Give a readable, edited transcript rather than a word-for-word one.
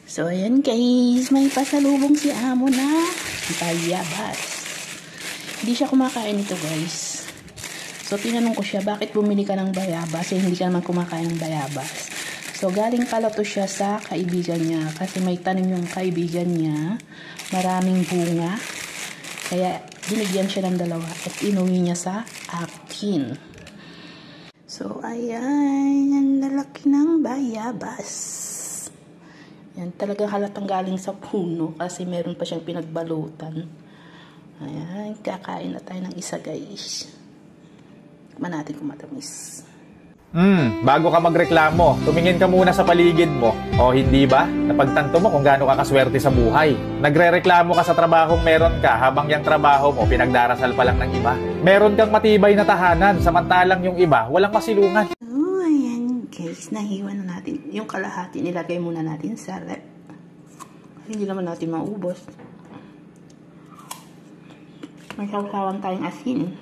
So, ayan guys, may pasalubong si Amo na bayabas. Hindi siya kumakain nito guys. So, tinanong ko siya, bakit bumili ka ng bayabas? Hindi ka naman kumakain ng bayabas. So, galing pala to siya sa kaibigan niya. Kasi may tanim yung kaibigan niya. Maraming bunga. Kaya, binigyan siya ng dalawa. At inuwi niya sa akin. So, ayan. Ang lalaki ng bayabas. Yan, talagang halatang galing sa puno kasi meron pa siyang pinagbalutan. Ayan, kakain na tayo ng isa guys. Tikman natin kung matamis. Bago ka magreklamo, tumingin ka muna sa paligid mo. O hindi ba? Napagtanto mo kung gaano ka kaswerte sa buhay. Nagrereklamo ka sa trabahong meron ka habang yung trabaho mo pinagdarasal pa lang ng iba. Meron kang matibay na tahanan samantalang yung iba walang masilungan. Guys, nahiwan na natin. Yung kalahati, nilagay muna natin sa rep. Hindi naman natin maubos. May sausawan tayong asin.